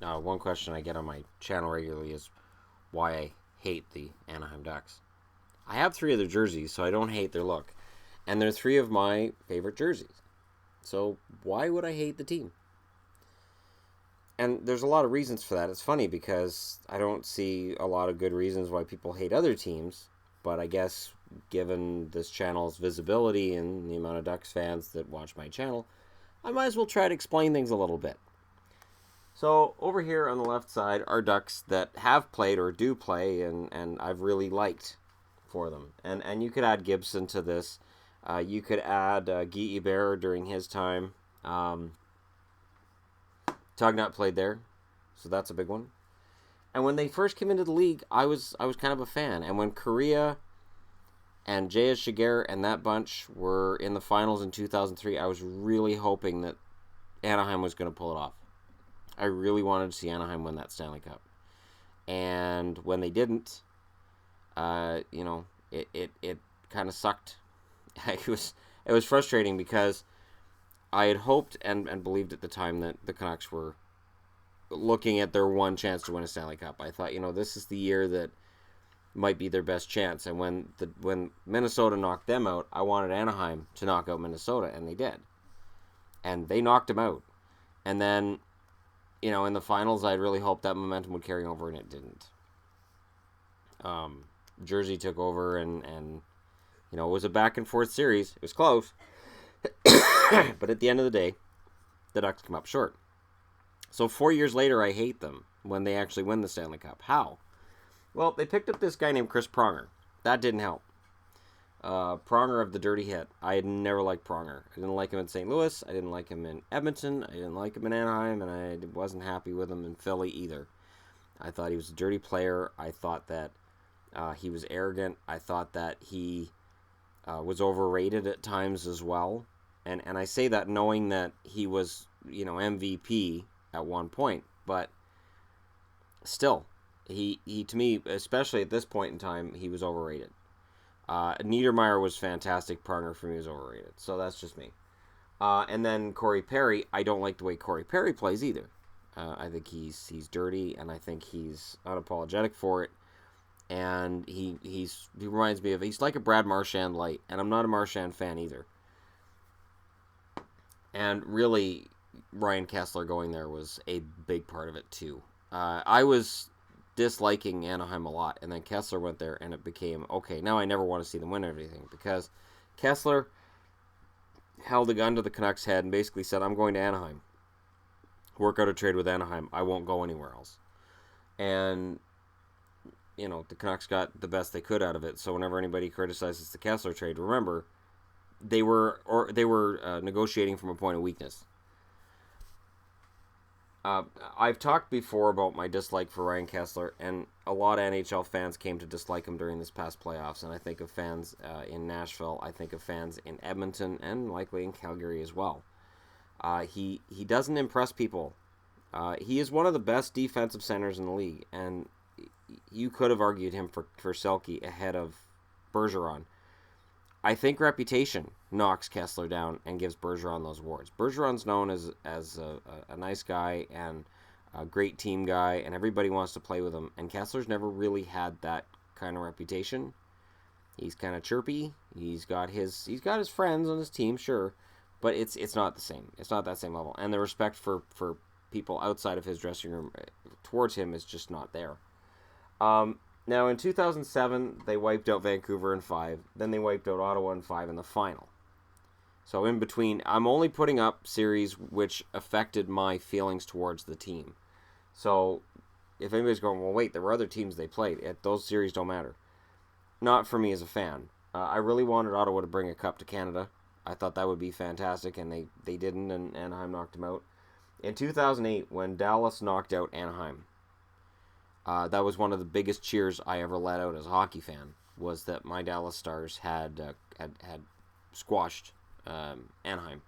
One question I get on my channel regularly is why I hate the Anaheim Ducks. I have three of their jerseys, so I don't hate their look. And they're three of my favorite jerseys. So why would I hate the team? And there's a lot of reasons for that. It's funny because I don't see a lot of good reasons why people hate other teams. But I guess given this channel's visibility and the amount of Ducks fans that watch my channel, I might as well try to explain things a little bit. So over here on the left side are Ducks that have played or do play and I've really liked for them. And you could add Gibson to this. You could add Guy Hebert during his time. Tugnut played there, so that's a big one. And when they first came into the league, I was kind of a fan. And when Korea and J.S. Shiger and that bunch were in the finals in 2003, I was really hoping that Anaheim was going to pull it off. I really wanted to see Anaheim win that Stanley Cup. And when they didn't, it kind of sucked. It was frustrating because I had hoped and believed at the time that the Canucks were looking at their one chance to win a Stanley Cup. I thought, this is the year that might be their best chance. And when Minnesota knocked them out, I wanted Anaheim to knock out Minnesota, and they did. And they knocked them out. And then, in the finals, I'd really hoped that momentum would carry over, and it didn't. Jersey took over, and it was a back-and-forth series. It was close. But at the end of the day, the Ducks come up short. So 4 years later, I hate them when they actually win the Stanley Cup. How? Well, they picked up this guy named Chris Pronger. That didn't help. Pronger of the Dirty Hit. I had never liked Pronger. I didn't like him in St. Louis. I didn't like him in Edmonton. I didn't like him in Anaheim. And I wasn't happy with him in Philly either. I thought he was a dirty player. I thought that he was arrogant. I thought that he was overrated at times as well. And I say that knowing that he was, MVP at one point. But still, he to me, especially at this point in time, he was overrated. Niedermeyer was fantastic. Pronger for me was overrated. So that's just me. And then Corey Perry, I don't like the way Corey Perry plays either. I think he's dirty, and I think he's unapologetic for it. And he reminds me of, he's like a Brad Marchand light, and I'm not a Marchand fan either. And really, Ryan Kesler going there was a big part of it too. I was disliking Anaheim a lot, and then Kesler went there, and it became, okay, now I never want to see them win everything, because Kesler held a gun to the Canucks' head and basically said, I'm going to Anaheim. Work out a trade with Anaheim. I won't go anywhere else. And, the Canucks got the best they could out of it, so whenever anybody criticizes the Kesler trade, remember, they were negotiating from a point of weakness. I've talked before about my dislike for Ryan Kesler, and a lot of NHL fans came to dislike him during this past playoffs, and I think of fans in Nashville, I think of fans in Edmonton, and likely in Calgary as well. He doesn't impress people. He is one of the best defensive centers in the league, and you could have argued him for Selke ahead of Bergeron. I think reputation knocks Kesler down and gives Bergeron those awards. Bergeron's known as a nice guy and a great team guy, and everybody wants to play with him. And Kessler's never really had that kind of reputation. He's kind of chirpy. He's got his friends on his team, sure, but it's not the same. It's not that same level. And the respect for people outside of his dressing room towards him is just not there. Now, in 2007, they wiped out Vancouver in 5. Then they wiped out Ottawa in 5 in the final. So in between, I'm only putting up series which affected my feelings towards the team. So if anybody's going, well, wait, there were other teams they played. Those series don't matter. Not for me as a fan. I really wanted Ottawa to bring a cup to Canada. I thought that would be fantastic, and they didn't, and Anaheim knocked them out. In 2008, when Dallas knocked out Anaheim, that was one of the biggest cheers I ever let out as a hockey fan, was that my Dallas Stars had squashed Anaheim.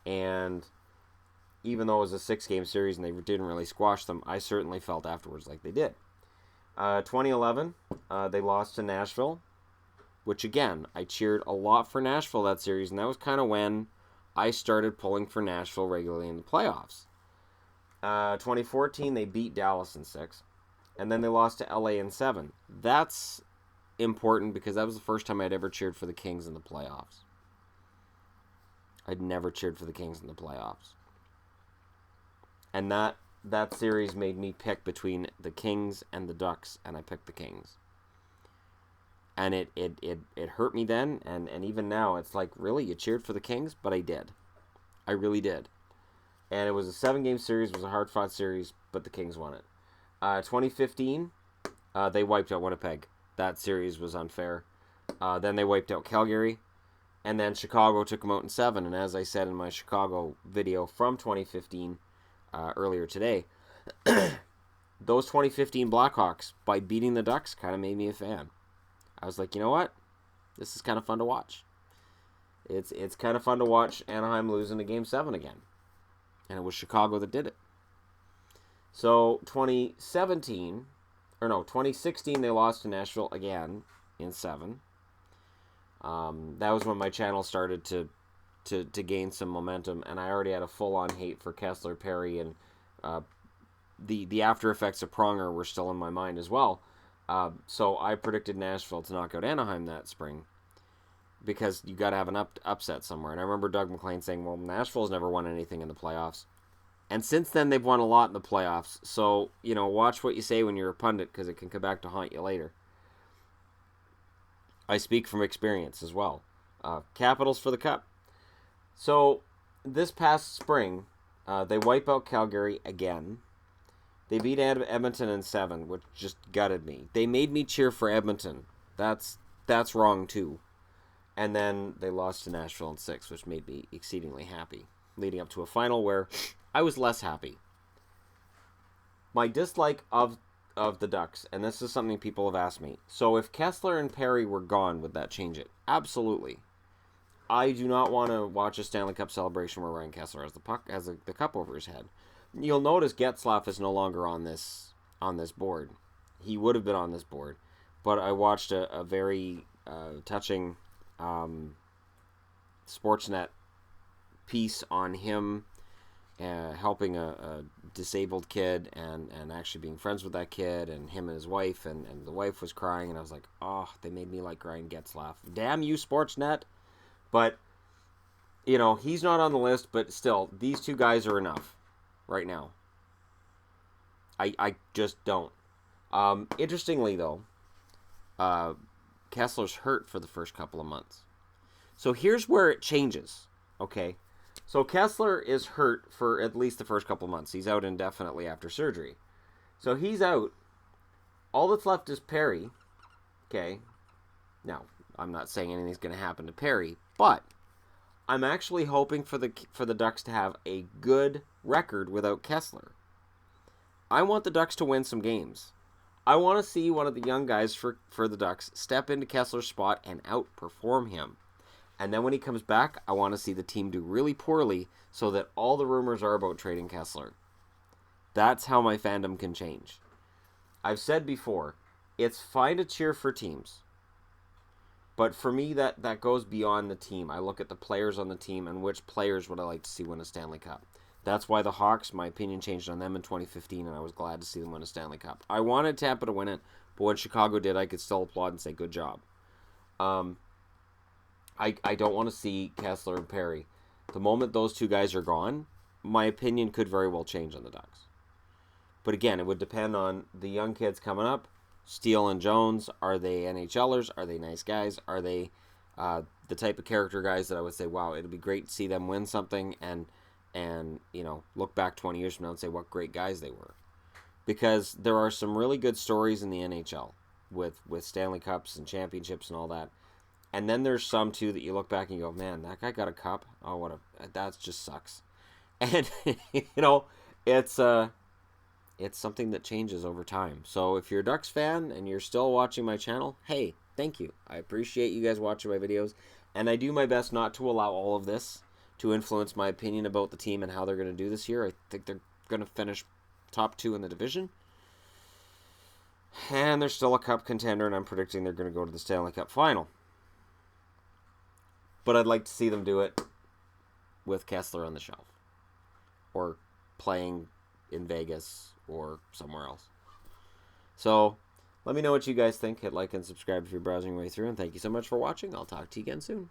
And even though it was a 6-game series and they didn't really squash them, I certainly felt afterwards like they did. 2011, they lost to Nashville, which again, I cheered a lot for Nashville that series, and that was kind of when I started pulling for Nashville regularly in the playoffs. 2014, they beat Dallas in 6. And then they lost to LA in 7. That's important because that was the first time I'd ever cheered for the Kings in the playoffs. I'd never cheered for the Kings in the playoffs. And that series made me pick between the Kings and the Ducks, and I picked the Kings. And it hurt me then, and even now, it's like, really, you cheered for the Kings? But I did. I really did. And it was a 7-game series, it was a hard-fought series, but the Kings won it. 2015, they wiped out Winnipeg. That series was unfair. Then they wiped out Calgary, and then Chicago took them out in 7. And as I said in my Chicago video from 2015 earlier today, those 2015 Blackhawks, by beating the Ducks, kind of made me a fan. I was like, you know what? This is kind of fun to watch. It's kind of fun to watch Anaheim losing to Game 7 again. And it was Chicago that did it. So 2016, they lost to Nashville again in 7. That was when my channel started to gain some momentum, and I already had a full-on hate for Kessler, Perry, and the after effects of Pronger were still in my mind as well. So I predicted Nashville to knock out Anaheim that spring because you got to have an upset somewhere. And I remember Doug McLean saying, well, Nashville's never won anything in the playoffs. And since then, they've won a lot in the playoffs. So, watch what you say when you're a pundit because it can come back to haunt you later. I speak from experience as well. Capitals for the Cup. So, this past spring, they wipe out Calgary again. They beat Edmonton in 7, which just gutted me. They made me cheer for Edmonton. That's wrong, too. And then they lost to Nashville in 6, which made me exceedingly happy, leading up to a final where I was less happy. My dislike of the Ducks, and this is something people have asked me. So if Kessler and Perry were gone, would that change it? Absolutely. I do not want to watch a Stanley Cup celebration where Ryan Kessler has the cup over his head. You'll notice Getzlaf is no longer on this board. He would have been on this board, but I watched a very touching Sportsnet piece on him helping a disabled kid and actually being friends with that kid and him and his wife, and the wife was crying, and I was like, oh, they made me like Ryan Getzlaf. Damn you, Sportsnet. But, he's not on the list, but still, these two guys are enough right now. I just don't. Interestingly, though, Kessler's hurt for the first couple of months. So here's where it changes, okay? So Kessler is hurt for at least the first couple of months. He's out indefinitely after surgery. So he's out. All that's left is Perry, okay? Now, I'm not saying anything's going to happen to Perry, but I'm actually hoping for the Ducks to have a good record without Kessler. I want the Ducks to win some games. I want to see one of the young guys for the Ducks step into Kessler's spot and outperform him. And then when he comes back, I want to see the team do really poorly so that all the rumors are about trading Kessler. That's how my fandom can change. I've said before, it's fine to cheer for teams. But for me, that goes beyond the team. I look at the players on the team and which players would I like to see win a Stanley Cup. That's why the Hawks, my opinion changed on them in 2015, and I was glad to see them win a Stanley Cup. I wanted Tampa to win it, but when Chicago did, I could still applaud and say, good job. I don't want to see Kessler and Perry. The moment those two guys are gone, my opinion could very well change on the Ducks. But again, it would depend on the young kids coming up. Steele and Jones, are they NHLers? Are they nice guys? Are they the type of character guys that I would say, wow, it'd be great to see them win something and look back 20 years from now and say what great guys they were. Because there are some really good stories in the NHL with Stanley Cups and championships and all that. And then there's some, too, that you look back and you go, man, that guy got a cup? Oh, that just sucks. And, it's something that changes over time. So if you're a Ducks fan and you're still watching my channel, hey, thank you. I appreciate you guys watching my videos. And I do my best not to allow all of this to influence my opinion about the team and how they're going to do this year. I think they're going to finish top 2 in the division. And they're still a cup contender, and I'm predicting they're going to go to the Stanley Cup final. But I'd like to see them do it with Kessler on the shelf. Or playing in Vegas or somewhere else. So let me know what you guys think. Hit like and subscribe if you're browsing your way through, and thank you so much for watching. I'll talk to you again soon.